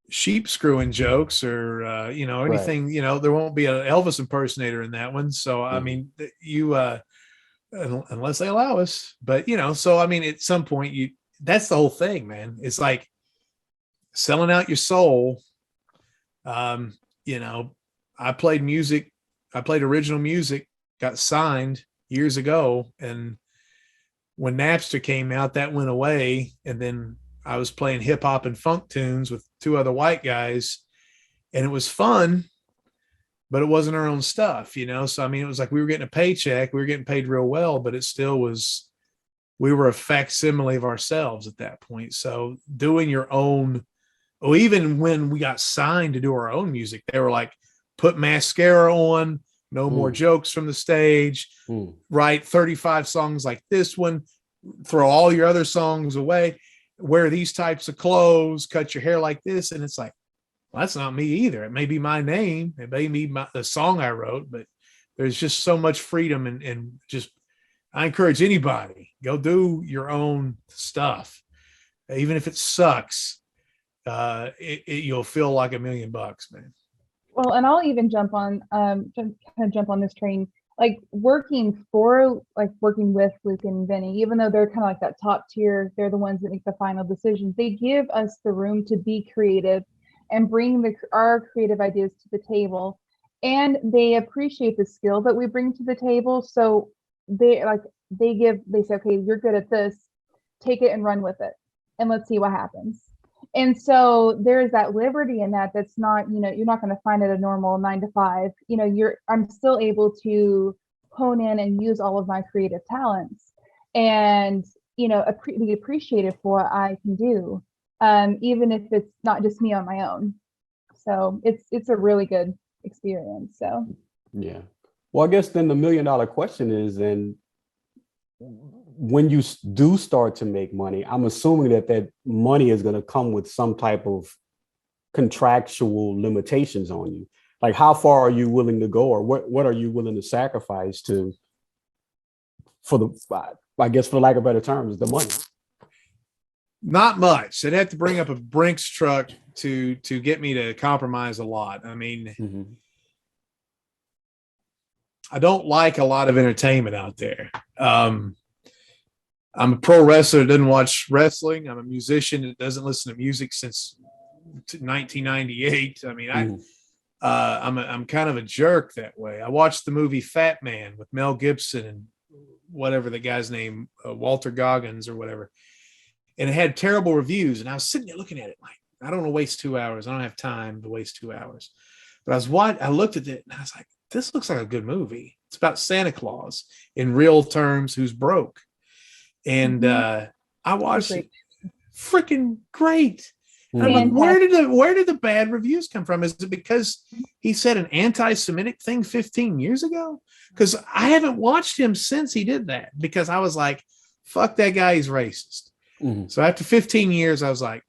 sheep screwing jokes or anything. Right. There won't be an Elvis impersonator in that one. So I mean, unless they allow us. But so I mean, at some point, that's the whole thing, man. It's like selling out your soul. I played music. I played original music. Got signed years ago, and when Napster came out, that went away, and then I was playing hip hop and funk tunes with two other white guys, and it was fun, but it wasn't our own stuff, So, I mean, it was like we were getting a paycheck, we were getting paid real well, but it still was, we were a facsimile of ourselves at that point. So doing your own, even when we got signed to do our own music, they were like, put mascara on, no more jokes from the stage, write 35 songs like this one, throw all your other songs away, wear these types of clothes, cut your hair like this. And it's like, well, that's not me either. It may be my name. It may be the song I wrote, but there's just so much freedom and just, I encourage anybody, go do your own stuff. Even if it sucks, you'll feel like $1 million, man.
Well, and I'll even jump on this train, like working with Luke and Vinny, even though they're kind of like that top tier, they're the ones that make the final decisions. They give us the room to be creative and bring our creative ideas to the table, and they appreciate the skill that we bring to the table. So they say, okay, you're good at this, take it and run with it, and let's see what happens. And so there's that liberty in that. That's not, you're not going to find it a normal 9 to 5. I'm still able to hone in and use all of my creative talents and, be appreciated for what I can do, even if it's not just me on my own. So it's a really good experience. So,
yeah. Well, I guess then the $1 million question is, then when you do start to make money, I'm assuming that money is going to come with some type of contractual limitations on you. Like, how far are you willing to go, or what are you willing to sacrifice for lack of better terms, the money?
Not much. They'd have to bring up a Brinks truck to get me to compromise a lot. I mean,
mm-hmm.
I don't like a lot of entertainment out there. I'm a pro wrestler that doesn't watch wrestling. I'm a musician that doesn't listen to music since 1998. I mean, I'm kind of a jerk that way. I watched the movie Fat Man with Mel Gibson and whatever the guy's name, Walter Goggins or whatever. And it had terrible reviews. And I was sitting there looking at it like, I don't want to waste 2 hours. I don't have time to waste 2 hours. But I looked at it and I was like, this looks like a good movie. It's about Santa Claus in real terms who's broke. And I watched it. Freaking great. And I'm like, where did the bad reviews come from? Is it because he said an anti-Semitic thing 15 years ago? Because I haven't watched him since he did that, because I was like, fuck that guy, he's racist. Mm-hmm. So after 15 years, I was like,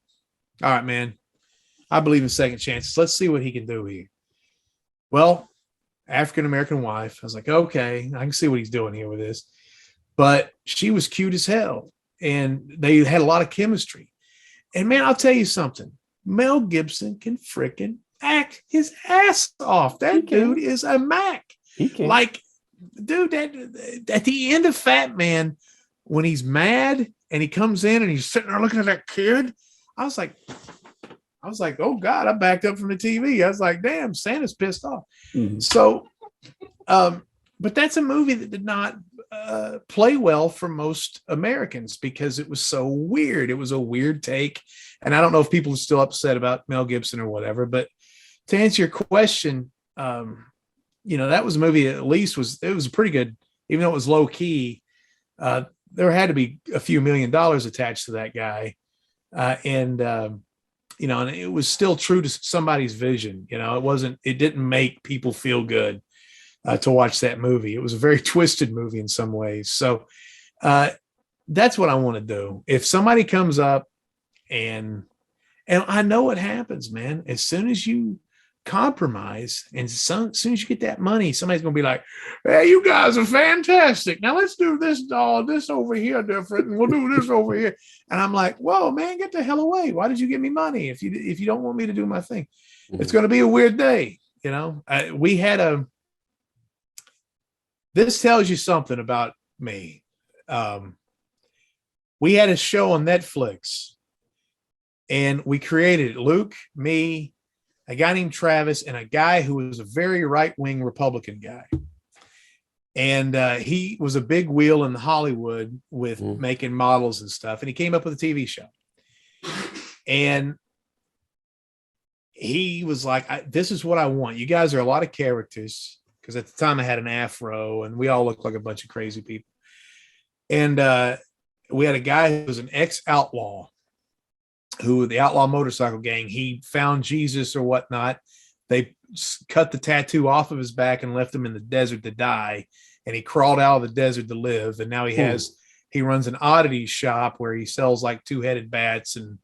all right, man, I believe in second chances. Let's see what he can do here. Well, African-American wife. I was like, okay, I can see what he's doing here with this. But she was cute as hell. And they had a lot of chemistry. And man, I'll tell you something. Mel Gibson can freaking act his ass off. That dude is a Mac.
He can.
Like, dude, that at the end of Fat Man, when he's mad and he comes in and he's sitting there looking at that kid, I was like, oh God, I backed up from the TV. I was like, damn, Santa's pissed off. Mm-hmm. So, but that's a movie that did not play well for most Americans because it was so weird. It was a weird take. And I don't know if people are still upset about Mel Gibson or whatever, but to answer your question, that was a movie that at least it was pretty good, even though it was low key. There had to be a few $1 million attached to that guy. And it was still true to somebody's vision. It didn't make people feel good to watch that movie. It was a very twisted movie in some ways. So that's what I want to do. If somebody comes up and I know what happens, man, as soon as you compromise and as soon as you get that money, somebody's going to be like, hey, you guys are fantastic. Now let's do this over here different. And we'll do this over here. And I'm like, whoa, man, get the hell away. Why did you give me money if you don't want me to do my thing? Mm-hmm. It's going to be a weird day. We had this tells you something about me. We had a show on Netflix and we created it. Luke, me, a guy named Travis, and a guy who was a very right-wing Republican guy. And he was a big wheel in Hollywood with making models and stuff. And he came up with a TV show. And he was like, this is what I want. You guys are a lot of characters. Because at the time I had an afro and we all looked like a bunch of crazy people. And we had a guy who was an ex-outlaw, the outlaw motorcycle gang, he found Jesus or whatnot. They cut the tattoo off of his back and left him in the desert to die. And he crawled out of the desert to live. And now he runs an oddity shop where he sells like 2-headed bats and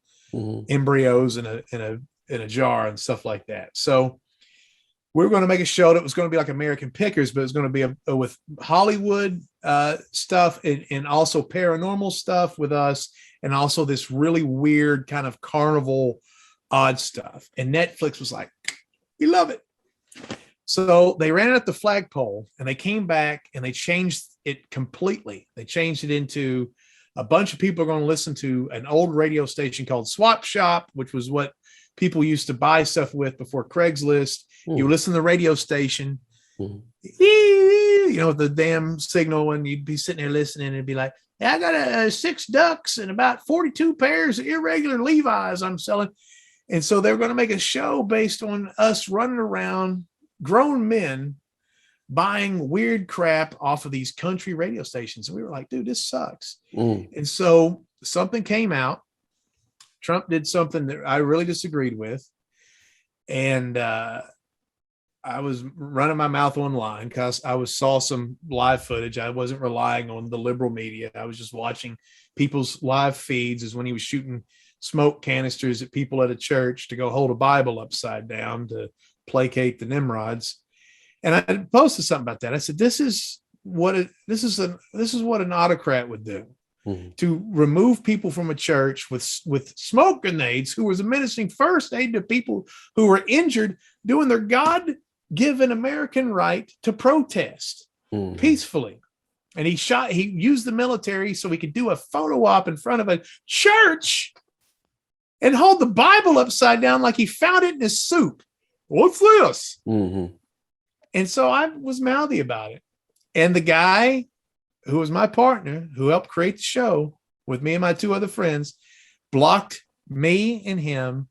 embryos in in a jar and stuff like that. So we were going to make a show that was going to be like American Pickers, but it's going to be with Hollywood stuff and also paranormal stuff with us, and also this really weird kind of carnival odd stuff. And Netflix was like, we love it. So they ran it at the flagpole, and they came back and they changed it completely. They changed it into a bunch of people are going to listen to an old radio station called Swap Shop, which was what people used to buy stuff with before Craigslist. You listen to the radio station, you know, the damn signal, and you'd be sitting there listening and it'd be like, I got 6 ducks and about 42 pairs of irregular Levi's I'm selling. And so they were going to make a show based on us running around, grown men buying weird crap off of these country radio stations. And we were like, dude, this sucks. And so something came out. Trump did something that I really disagreed with. And I was running my mouth online because I saw some live footage. I wasn't relying on the liberal media. I was just watching people's live feeds as when he was shooting smoke canisters at people at a church to go hold a Bible upside down to placate the Nimrods. And I posted something about that. I said, this is what an autocrat would do. To remove people from a church with smoke grenades, who was administering first aid to people who were injured, doing their God-given American right to protest peacefully. And he used the military so he could do a photo op in front of a church and hold the Bible upside down like he found it in his soup. What's this? And so I was mouthy about it. And the guy who was my partner, who helped create the show with me and my 2 other friends, blocked me and him,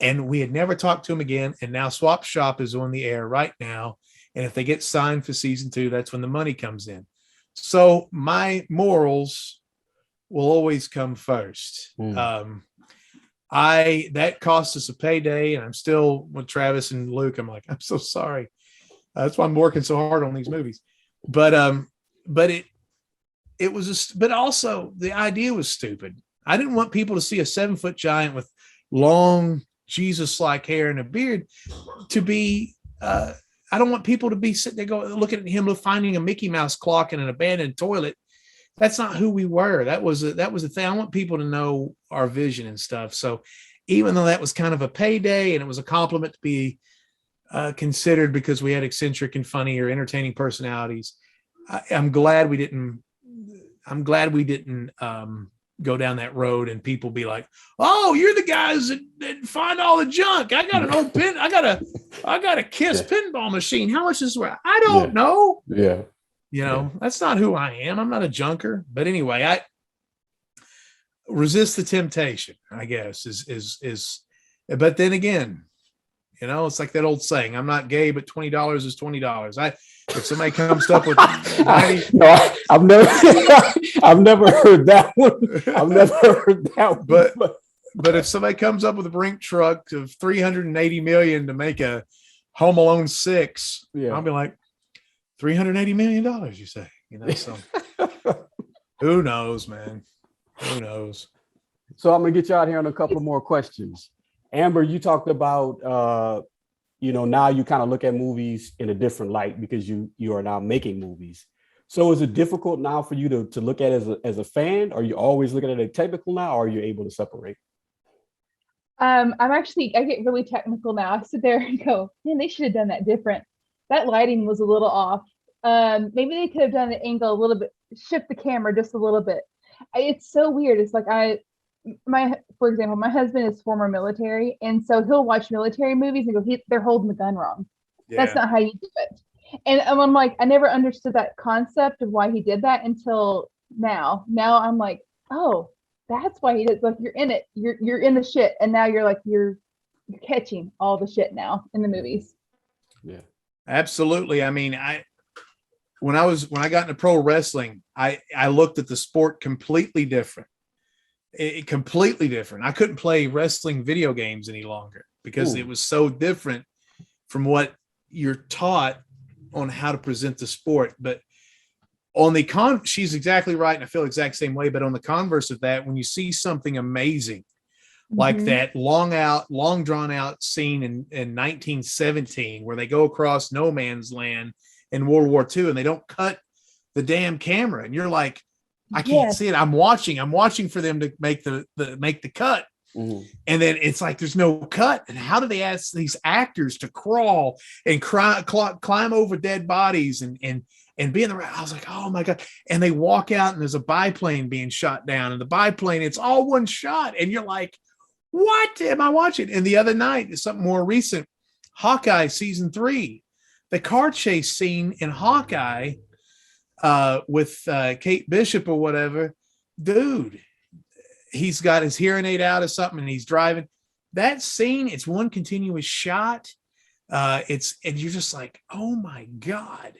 and we had never talked to him again. And now Swap Shop is on the air right now. And if they get signed for season 2, that's when the money comes in. So my morals will always come first. That cost us a payday, and I'm still with Travis and Luke. I'm like, I'm so sorry. That's why I'm working so hard on these movies. But but also the idea was stupid. I didn't want people to see a 7-foot giant with long Jesus-like hair and a beard to be, I don't want people to be sitting there looking at him finding a Mickey Mouse clock in an abandoned toilet. That's not who we were. That was the thing. I want people to know our vision and stuff. So even though that was kind of a payday and it was a compliment to be considered because we had eccentric and funny or entertaining personalities, I'm glad we didn't go down that road and people be like, oh, you're the guys that find all the junk. I got an old pin. I got a Kiss pinball machine. How much is it? I don't know.
Yeah.
You know, that's not who I am. I'm not a junker. But anyway, I resist the temptation, I guess, but then again, you know, it's like that old saying, I'm not gay, but $20 is $20. If somebody comes up with 90,
no, I've never heard that one.
But if somebody comes up with a brink truck of $380 million to make a Home Alone 6, I'll be like, $380 million, you say, you know, so who knows, man? Who knows?
So I'm gonna get you out here on a couple more questions. Amber, you talked about now you kind of look at movies in a different light because you are now making movies. So is it difficult now for you to look at it as a fan? Are you always looking at it technical now, or are you able to separate?
I get really technical now. I sit there and go, man, they should have done that different. That lighting was a little off. Maybe they could have done the angle a little bit, shift the camera just a little bit. It's so weird. It's like for example, my husband is former military, and so he'll watch military movies and go, they're holding the gun wrong. Yeah. That's not how you do it. And I'm like, I never understood that concept of why he did that until now. Now I'm like, oh, that's why he did. Like, you're in it. You're in the shit, and now you're like you're catching all the shit now in the movies.
Yeah, absolutely. I mean, when I got into pro wrestling, I looked at the sport completely different. Completely different. I couldn't play wrestling video games any longer because it was so different from what you're taught on how to present the sport. But on the she's exactly right, and I feel the exact same way. But on the converse of that, when you see something amazing like
Mhm.
that long drawn out scene in 1917 where they go across no man's land in World War II and they don't cut the damn camera. And you're like, I can't
Yes.
see it. I'm watching for them to make the cut.
Mhm.
And then it's like there's no cut. And how do they ask these actors to crawl and climb over dead bodies and be in the right? I was like, oh my God. And they walk out and there's a biplane being shot down, and the biplane, it's all one shot. And you're like, what am I watching? And the other night, something more recent, Hawkeye season 3, the car chase scene in Hawkeye with Kate Bishop or whatever, dude, he's got his hearing aid out or something and he's driving. That scene, it's one continuous shot. And you're just like, oh my God.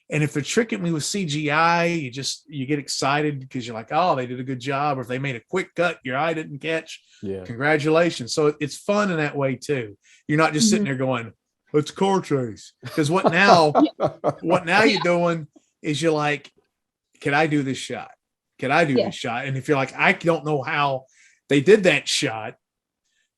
And if they're tricking me with CGI, you get excited because you're like, oh, they did a good job. Or if they made a quick cut your eye didn't catch, congratulations. So it's fun in that way too. You're not just sitting there going, let's car chase. Because what now you're doing is you're like, can I do this shot? Can I do this shot? And if you're like, I don't know how they did that shot,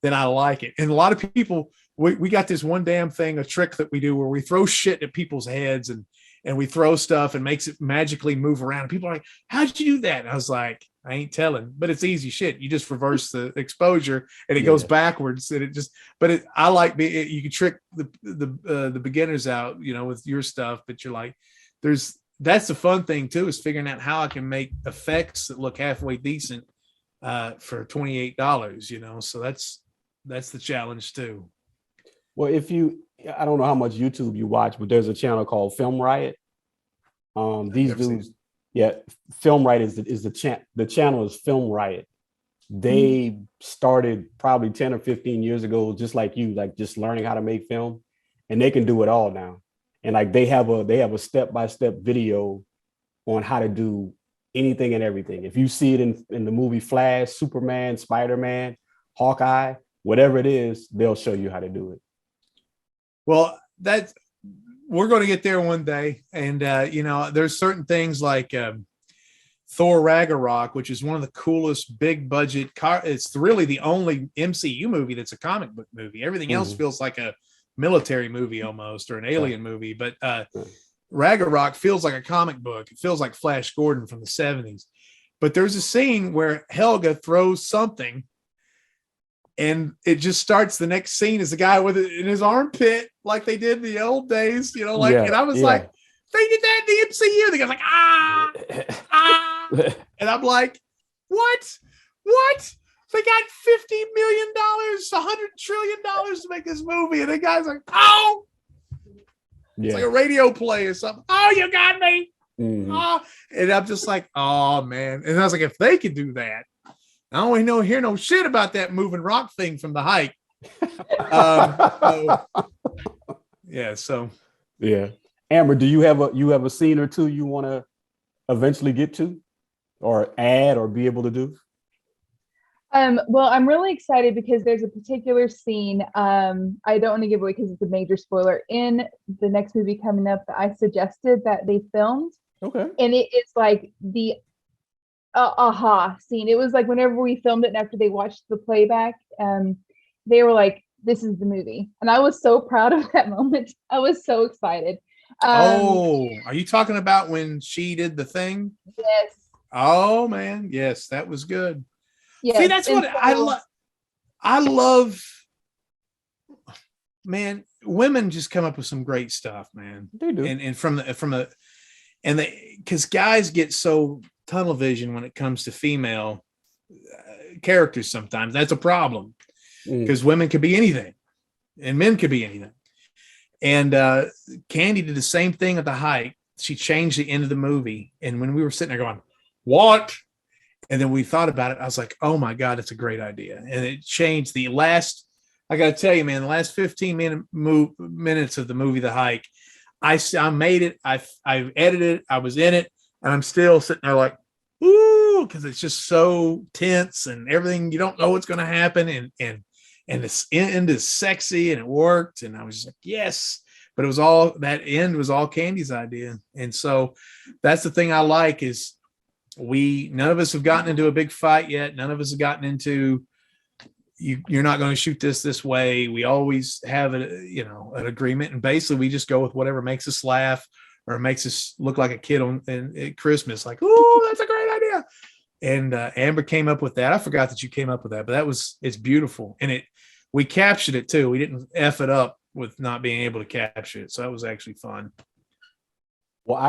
then I like it. And a lot of people, we got this one damn thing, a trick that we do where we throw shit at people's heads and we throw stuff and makes it magically move around. And people are like, how'd you do that? And I was like, I ain't telling, but it's easy shit. You just reverse the exposure and it goes backwards. And it just, I like you can trick the beginners out, with your stuff, but you're like, that's the fun thing too, is figuring out how I can make effects that look halfway decent for $28, so that's the challenge too.
Well, I don't know how much YouTube you watch, but there's a channel called Film Riot. These dudes, Film Riot is the channel is Film Riot. They started probably 10 or 15 years ago, just like you, like just learning how to make film, and they can do it all now. And like they have a step-by-step video on how to do anything and everything. If you see it in the movie Flash, Superman, Spider-Man, Hawkeye, whatever it is, they'll show you how to do it.
Well, we're going to get there one day. And, there's certain things like Thor Ragnarok, which is one of the coolest big budget it's really the only MCU movie that's a comic book movie. Everything else feels like a military movie almost, or an alien movie. But Ragnarok feels like a comic book. It feels like Flash Gordon from the 70s. But there's a scene where Helga throws something, and it just starts. The next scene is the guy with it in his armpit, like they did in the old days, and I was like, they did that in the MCU. The guy's like, and I'm like, what? They got $50 million, $100 trillion to make this movie, and the guy's like, oh, it's like a radio play or something. Oh, you got me. Oh, and I'm just like, oh man. And I was like, if they could do that, I don't hear no shit about that moving rock thing from the hike.
Amber, do you have a scene or two you want to eventually get to, or add, or be able to do?
Well, I'm really excited because there's a particular scene. I don't want to give away because it's a major spoiler in the next movie coming up that I suggested that they filmed.
Okay.
And it is like the aha scene. It was like whenever we filmed it and after they watched the playback, they were like, this is the movie. And I was so proud of that moment. I was so excited.
Are you talking about when she did the thing?
Yes.
Oh man. Yes, that was good.
Yes.
See, that's what I love. Man, women just come up with some great stuff, man.
They do.
And because guys get so tunnel vision when it comes to female characters sometimes. That's a problem because women could be anything and men could be anything. And Candy did the same thing at the hike. She changed the end of the movie. And when we were sitting there going, what? And then we thought about it. I was like, oh my God, it's a great idea. And it changed I got to tell you, man, the last 15 minutes of the movie, The Hike, I made it. I edited it. I was in it. And I'm still sitting there like, ooh, because it's just so tense and everything. You don't know what's going to happen. And this end is sexy and it worked. And I was just like, yes. But that end was all Candy's idea. And so that's the thing I like is none of us have gotten into a big fight yet. None of us have gotten into you're not going to shoot this way. We always have an agreement, and basically we just go with whatever makes us laugh or makes us look like a kid at Christmas. Like, oh, that's a great idea. And Amber came up with that. I forgot that you came up with that, but it's beautiful, and we captured it too. We didn't F it up with not being able to capture it, so that was actually fun.
Well,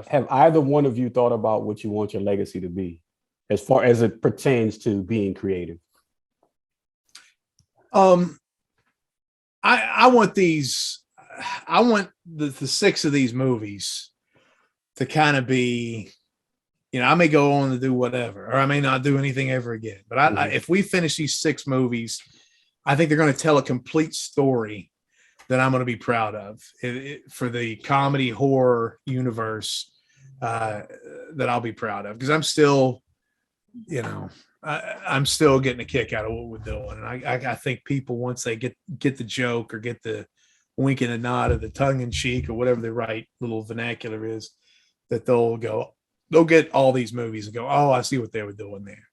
have either one of you thought about what you want your legacy to be, as far as it pertains to being creative?
I want the 6 of these movies to kind of be, I may go on to do whatever, or I may not do anything ever again. But if we finish these 6 movies, I think they're going to tell a complete story that I'm going to be proud of for the comedy horror universe that I'll be proud of, because I'm still, I'm still getting a kick out of what we're doing. And I think people, once they get the joke or get the wink and a nod or the tongue in cheek or whatever the right little vernacular is, that they'll get all these movies and go, oh, I see what they were doing there.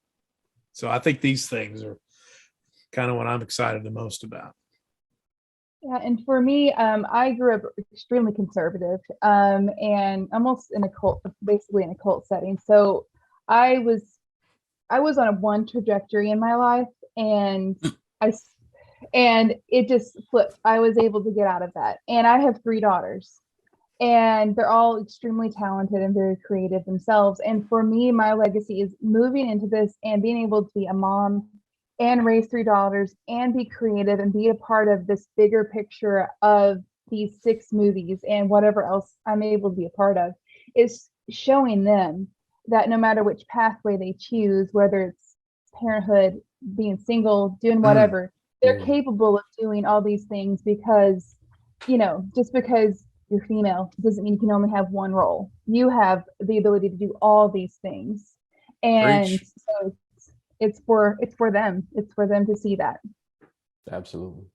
So I think these things are kind of what I'm excited the most about.
Yeah, and for me, I grew up extremely conservative, and almost basically in a cult setting. So I was on one trajectory in my life, and it just flipped. I was able to get out of that, and I have 3 daughters, and they're all extremely talented and very creative themselves. And for me, my legacy is moving into this and being able to be a mom and raise 3 daughters and be creative and be a part of this bigger picture of these 6 movies and whatever else I'm able to be a part of, is showing them that no matter which pathway they choose, whether it's parenthood, being single, doing whatever, they're capable of doing all these things, because, just because you're female doesn't mean you can only have one role. You have the ability to do all these things. And so it's for them. It's for them to see that.
Absolutely.